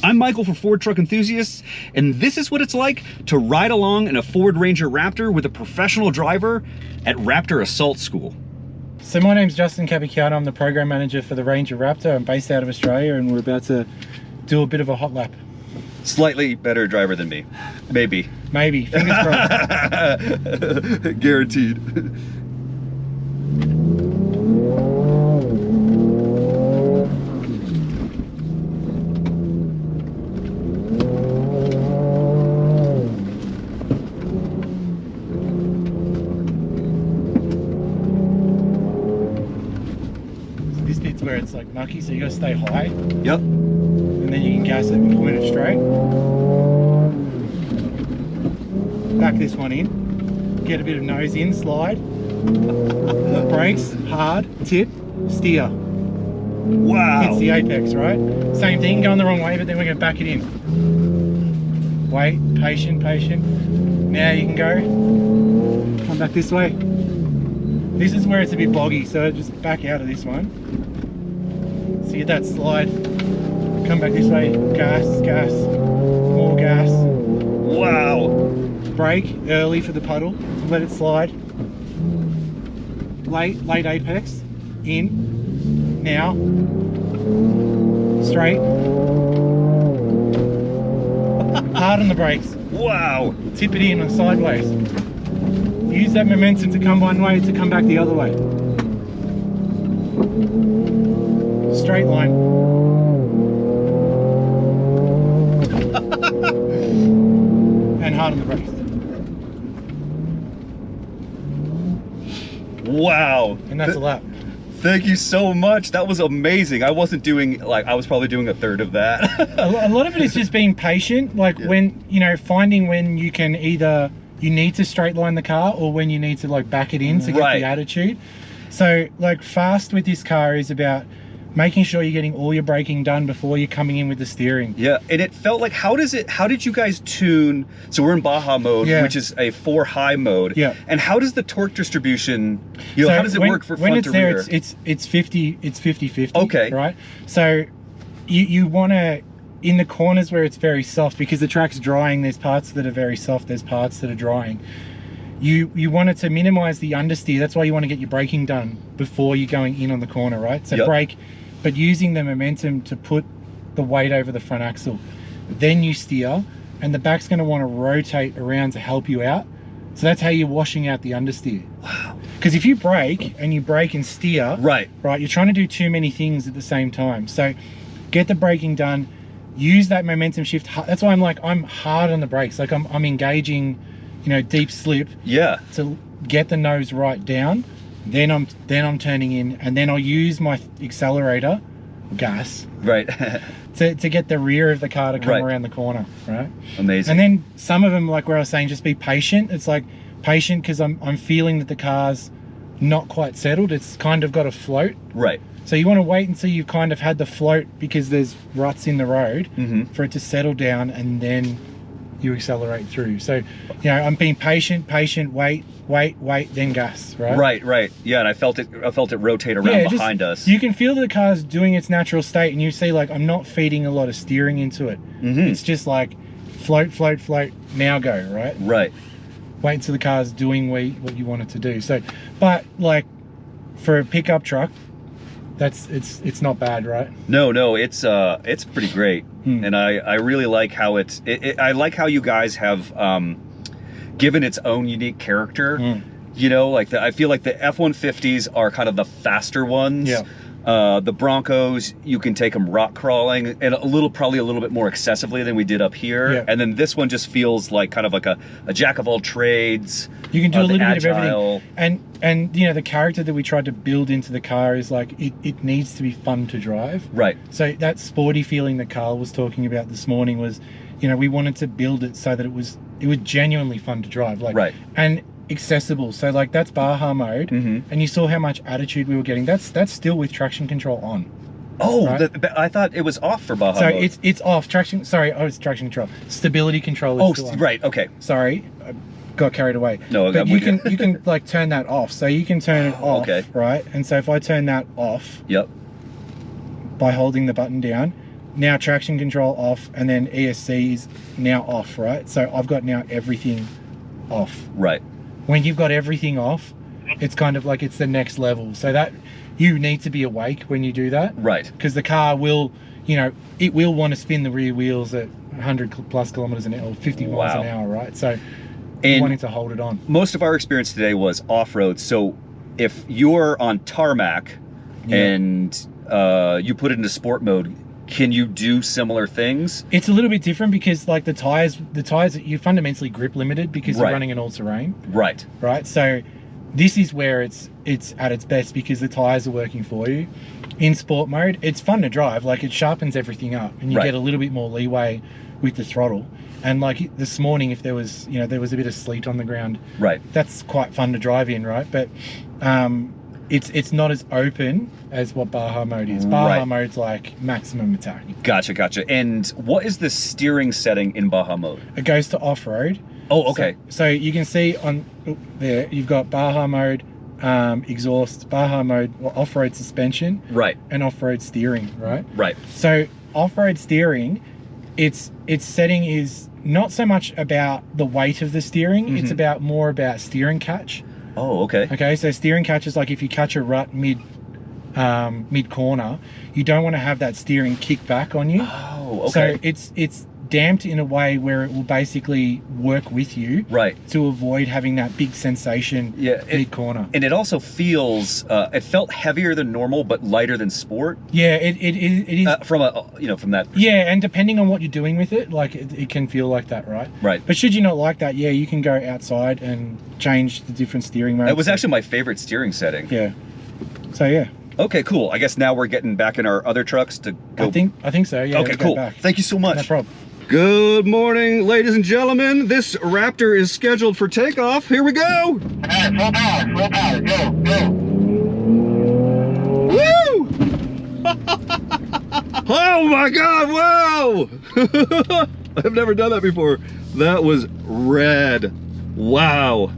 I'm Michael for Ford Truck Enthusiasts, and this is what it's like to ride along in a Ford Ranger Raptor with a professional driver at Raptor Assault School. So my name's Justin Capicchiano. I'm the program manager for the Ranger Raptor. I'm based out of Australia, and we're about to do a bit of a hot lap. Slightly better driver than me. Maybe. Maybe. Fingers crossed. Guaranteed. This bit's where it's like mucky, so you gotta stay high. Yep. And then you can gas it and point it straight. Back this one in. Get a bit of nose in, slide. Brakes, hard, tip, steer. Wow. Hits the apex, right? Same thing, going the wrong way, but then we're gonna back it in. Wait, patient, patient. Now you can go. Come back this way. This is where it's a bit boggy, so just back out of this one. So you get that slide. Come back this way. Gas, gas, more gas. Wow. Brake early for the puddle. Let it slide. Late apex. In. Now. Straight. Hard on the brakes. Wow. Tip it in and sideways. Use that momentum to come one way to come back the other way. Straight line. And hard on the brakes. Wow. And that's a lap. Thank you so much. That was amazing. I wasn't doing, like, I was probably doing a third of that. A lot of it is just being patient. Like, yeah. when, you know, finding when you can either, you need to straight line the car or when you need to like back it in to get the attitude. So like fast with this car is about making sure you're getting all your braking done before you're coming in with the steering. Yeah, and it felt like, how did you guys tune, so we're in Baja mode, which is a 4 high mode. Yeah. And how does the torque distribution, you know, so how does it work for front to rear? When it's there, it's 50-50. Okay. Right? So you want to, in the corners where it's very soft, because the track's drying, there's parts that are very soft, there's parts that are drying. You want it to minimize the understeer. That's why you want to get your braking done before you're going in on the corner, right? So brake, but using the momentum to put the weight over the front axle. Then you steer, and the back's going to want to rotate around to help you out. So that's how you're washing out the understeer. Wow. Because if you brake and steer, right, you're trying to do too many things at the same time. So get the braking done, use that momentum shift. That's why I'm hard on the brakes. Like I'm engaging, you know, deep slip. Yeah. To get the nose right down. Then I'm turning in, and then I'll use my accelerator, gas, right, to get the rear of the car to come around the corner, right? Amazing. And then some of them, like where I was saying, just be patient. It's like patient because I'm feeling that the car's not quite settled. It's kind of got a float. Right. So you want to wait until you've kind of had the float, because there's ruts in the road, for it to settle down, and then you accelerate through. So, you know, I'm being patient, wait, then gas, right? Right. Yeah, and I felt it rotate around behind us. You can feel the car's doing its natural state, and you see, like, I'm not feeding a lot of steering into it. It's just like float, now go, right? Right. Wait until the car's doing what you want it to do. So, but like for a pickup truck, it's not bad, right? No, it's pretty great. And I really like how I like how you guys have given its own unique character. You know, like I feel like the F-150s are kind of the faster ones. Yeah. The Broncos, you can take them rock crawling, and probably a little bit more excessively than we did up here. Yeah. And then this one just feels like kind of like a jack of all trades. You can do a little bit of everything. And you know, the character that we tried to build into the car is like, it needs to be fun to drive. Right. So that sporty feeling that Carl was talking about this morning was, you know, we wanted to build it so that it was genuinely fun to drive. Like, and accessible. So like that's Baja mode, and you saw how much attitude we were getting. That's still with traction control on. Oh, right? I thought it was off for Baja mode. So it's off. Traction, sorry, it's traction control. Stability control is still on. Right, okay. Sorry, I got carried away. No, but you can like turn that off. So you can turn it off, right? And so if I turn that off, by holding the button down, now traction control off, and then ESC is now off, right? So I've got now everything off. Right. When you've got everything off, it's kind of like it's the next level. So that you need to be awake when you do that. Right. Because the car will, you know, it will want to spin the rear wheels at 100 plus kilometers an hour, or 50 miles an hour, right? So wanting to hold it on. Most of our experience today was off-road. So if you're on tarmac and you put it into sport mode, can you do similar things? It's a little bit different because like the tires, you're fundamentally grip limited because you're running an all-terrain. Right. Right. So this is where it's at its best because the tires are working for you. In sport mode, it's fun to drive. Like it sharpens everything up, and you get a little bit more leeway with the throttle. And like this morning, if there was, you know, there was a bit of sleet on the ground, that's quite fun to drive in, right? But it's not as open as what Baja mode is. Baja mode's like maximum attack. Gotcha. And what is the steering setting in Baja mode? It goes to off-road. Oh, okay. So you can see on there, you've got Baja mode, exhaust, Baja mode, off-road suspension, and off-road steering, right? So off-road steering, its setting is not so much about the weight of the steering, it's more about steering catch. Oh, okay. Okay, so steering catch is like if you catch a rut mid corner, you don't want to have that steering kick back on you. Oh, okay. So it's damped in a way where it will basically work with you to avoid having that big sensation mid corner. And it also feels it felt heavier than normal but lighter than sport. Yeah, it is from that and depending on what you're doing with it, like it can feel like that, right? But should you not like that, you can go outside and change the different steering modes. It was actually my favorite steering setting. So okay, cool. I guess now we're getting back in our other trucks to go. I think so. Okay, cool. Thank you so much. No problem. Good morning, ladies and gentlemen. This Raptor is scheduled for takeoff. Here we go. All right, full power, go. Woo! Oh my God, wow! I've never done that before. That was rad. Wow.